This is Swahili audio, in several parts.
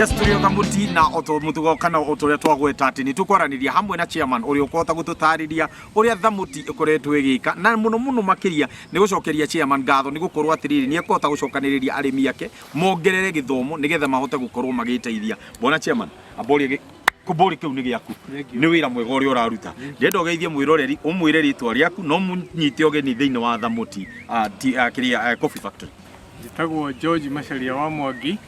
Yes, tulio kamuti na oto mutugo kana otoria twagweta ati ni tukwaraniria hamwe na chairman uri ukota gututariria uria thamuti ikoretwo igika na muno makiria ni gucokeria chairman ngatho ni gukorwo atiriri ni ekota gucokaniriria arimi yake mongerere githomo nigetha mahote gukorwo magiteithia bona chairman abori kubori kiu ni giaku ni wira mwega uri uraruta ndendo geithie mwiroreri umwire ritwa riaku no munyite ogeni thiini wa thamuti kiria coffee factory. Jitagwo George Macharia wa Mwangi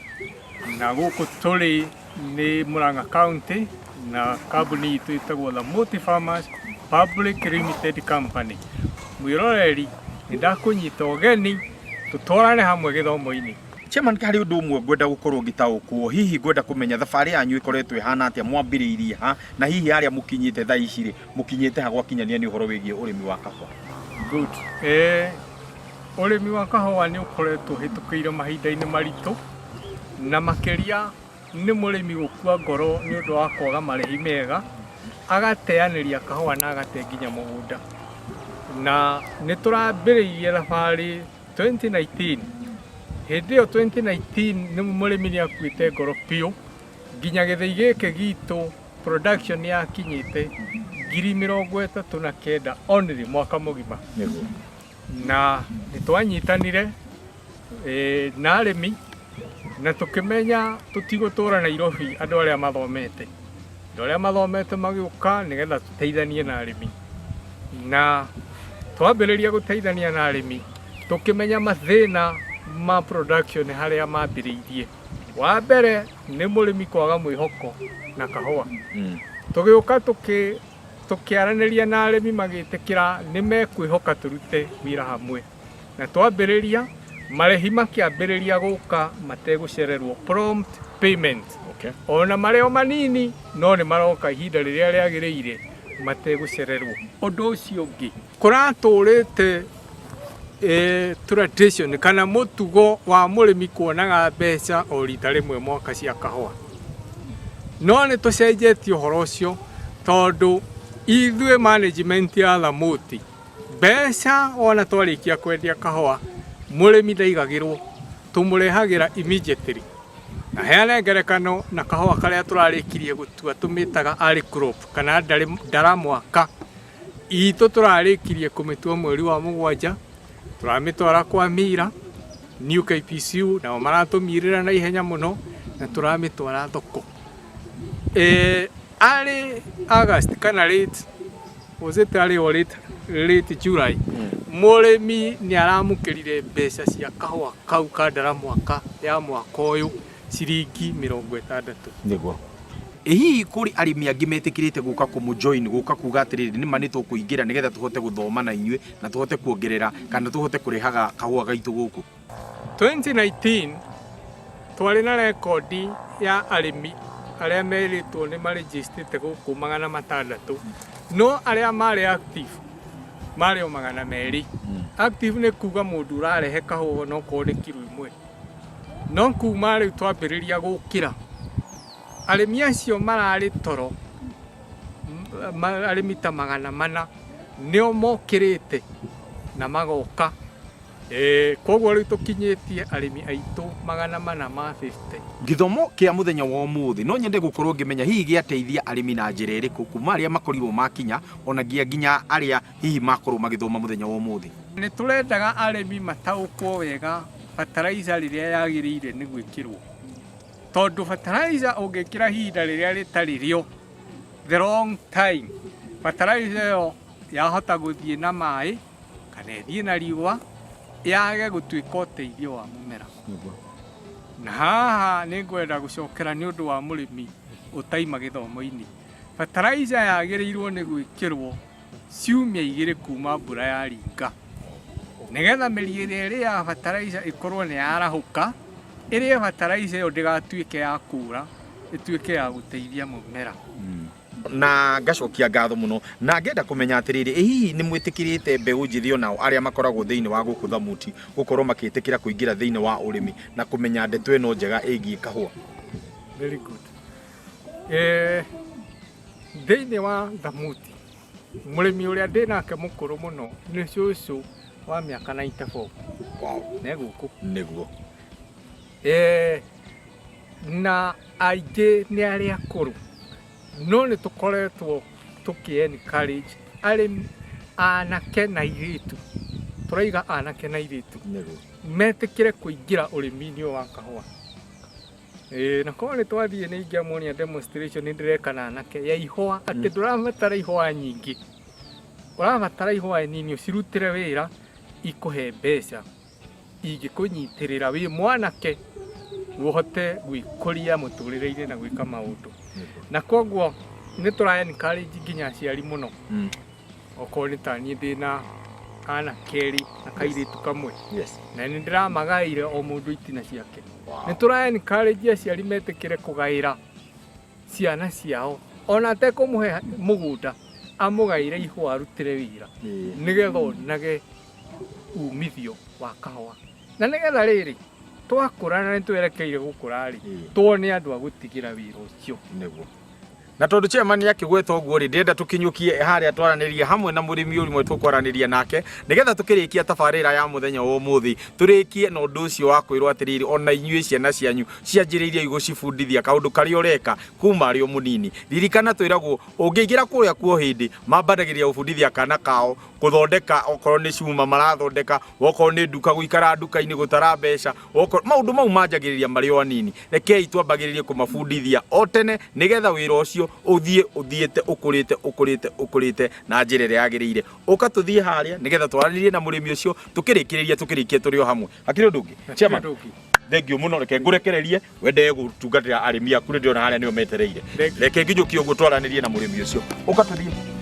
na guku tuli ni Murang'a County na kambuni itu itagwo Thamuti Farmers Public Limited Company. Mwiroreri ndakunyita ogeni tutwarane hamwe githomo-ini. Chairman, kari undu umwe ngwenda gukorwo ngitaukwo hihi ngwenda kumenya thabari yanyu ikoretwo ihana atia mwambiriirie ha na hihi aria mukinyite tha ici ri mukinyite ha gwakinyania ni uhoro wigie urimi wa kahua. Good. Urimi wa kahua ni ukoretwo hitukiire mahinda-ini maritu na makiria ni murimi gukua ngoro ni undu wa kwaga marihi mega agateaniria kahua na agate nginya mugunda na ni turambiriirie thabari 2019. Hindi yo 2019 ni murimi ni akuite ngoro piu nginya githii giki gitu production ya kinyite 39 only mwaka mugima na nitwanyitanire na arimi na tukimenya tutigotura Nairobi andu aria mathomete magiuka nigetha tuteithanie na arimi na twambiriria guteithania na arimi tukimenya mathina ma production haria mambiriirie. Wa mbere ni murimi kwaga mwihoko na kahua tugiuka tukiaraniria na arimi magitikira ni mekwihoka turute wira hamwe na twambiriria marehi makiambiriria guka mategucererwo prompt payment. Ona mareo manini no ni maroka ihinda riria riagiriire mategucererwo. Undu ucio ungi kuraturite tradition kana mutugo wa murimi kuonaga mbeca o rita rimwe mwaka cia kahua no ni tucenjetie uhoro ucio tondu ithue management ya Thamuti mbeca ona twarikia kwendia kahua murimi ndaigagirwo tumurehagira immediately na heane ngerekano na kahua karia turarikirie gutua tumitaga early crop kana ndara mwaka itu turarikirie kumitua mweri wa mugwanja turamitwara kwa Mira New KPCU na maratumirira na ihenya muno na turamitwara thoko ari August kana late was it early or late July murimi ni aramukirire mbeca cia kahua kau kandara mwaka ya mwaka uyu ciringi 60 niguo hihi kuri arimi angi metikirite guka kumujoin guka kuga atiriri ni mani tukuingira nigetha tuhote guthoma na inyue na tuhote kuongerera kana tuhote kurihaga kahua gaitu guku. 2019 twari na rekodi ya arimi aria meritwo ni maregistrate guku 600 no aria mari active mari 200. Active ni kuga mundu urarehe kahua no ko ni kilo imwe no kuma riu twambiriria gukira arimi acio marari toro arimi ta 400 nio mokirite na magoka koguo riu tukinyitie arimi aitu 450. Githomo kia muthenya wa umuthi no nyende gukorwo ngimenya hihi giateithia arimi na njira iriku kuma aria makorirwo makinya ona nginya aria hihi makorwo magithoma muthenya wa umuthi. Ni turendaga arimi mataukwo wega fertilizer riria yagiriire ni gwikirwo tondu fertilizer ungikira hinda riria ritari rio the wrong time fertilizer yo yahota guthie na mai kana ithie na riua yage gutuika uteithio wa mumera na haha ni ngwenda gucokera ni undu wa murimi utaima githomo-ini. Fertilizer yagirirwo ni gwikirwo ciumia 2 kuma mbura ya ringa nigetha miri iri ya fertilizer ikorwo ni yarahuka iri fertilizer yo ndigatuike ya kura ituike ya guteithia mumera na ngacokia ngatho muno na ngenda kumenya atiriri hihi ni mwitikirite mbeu njithio nao aria makoragwo thiini wa guku Thamuti gukorwo makitikira kuingira thiini wa urimi na kumenya ndeto ino njega igie kahua. Very good. Thiini wa Thamuti murimi uria ndinake mukuru muno ni cucu wa miaka 94. Wow. Neguku niguo na aingĩ nĩ arĩa akũrũ no nĩ tũkoretwo tũkĩ-encourage arĩmi anake na airĩtu, tũraiga anake na airĩtu metĩkĩre kũingĩra ũrĩmi-inĩ wa kahũa. Na korwo nĩ twathiĩ nĩ ingĩamuonia demonstration nĩ ndĩreka na anake ya ihũa atĩ ndũrabatara ihũa nyingĩ, ũrabatara ihũa nini ũcirutĩre wĩra ikũhe mbeca ingĩkũnyitĩrĩra wĩ mwanake ũhote gwĩkũria mũtũrĩre-inĩ na gwĩka maũndũ. Na koguo nĩ tũra-encourage nginya aciari mũno, okorwo nĩ ta niĩ ndĩna kana kerĩ na kairĩtu kamwe na nĩ ndĩramagaĩire o mũndũ itina ciake. Nĩ tũra-encourage aciari metĩkĩre kũgaĩra ciana ciao ona atekũmũhe mũgũnda amũgaĩre ihũa arutĩre wĩra nĩgetha onage umithio wa kahũa. Na nĩgetha rĩrĩ twakũra na nĩ twerekeire gũkũra rĩ tuone andũ a gũtigĩra wĩra ũcio. Na tondu chairman akigweta uguo ri ndenda tukinyukie haria twaranĩria hamwe na mũrĩmi ũrimwe tukwaranĩria nake nigetha tukirikia tabarĩra ya muthenya wa umuthi turikie na ũndũ ũcio wa kwĩrwo atiriri ona inyuĩ ciana cianyu cianjĩrĩirie gũcibundithia kaũndũ karĩa ũreka kuma arĩ o mũnini. Ririkana twĩragwo ũngĩingĩra kũrĩa kuo hĩndĩ mambagĩrĩria gũbundithia kana kao gũthondeka okorwo nĩ cuma marathondeka, okorwo nĩ nduka gũikara nduka-inĩ gũtara mbeca, okorwo maũndũ mau manjagĩrĩria marĩ o anini. Rekei twambagĩrĩrie kũmabundithia o tene nigetha wĩra ũcio uthiĩte ũkũrĩte na njĩra ĩrĩa yagĩrĩire. Ũka tũthiĩ harĩa nigetha twaranĩrie na mũrĩmi ũcio tukĩrĩkĩrĩria tũrĩ o hamwe. Hakĩrĩ ũndũ ũngĩ chairman? Thengiũ mũno, reke ngũrekererie wende gũtungatĩra arĩmi aku nĩ ndĩrona harĩa nĩo metereire. Reke nginyũkie ũguo twaranĩrie na mũrĩmi ũcio. Ũka tũthiĩ.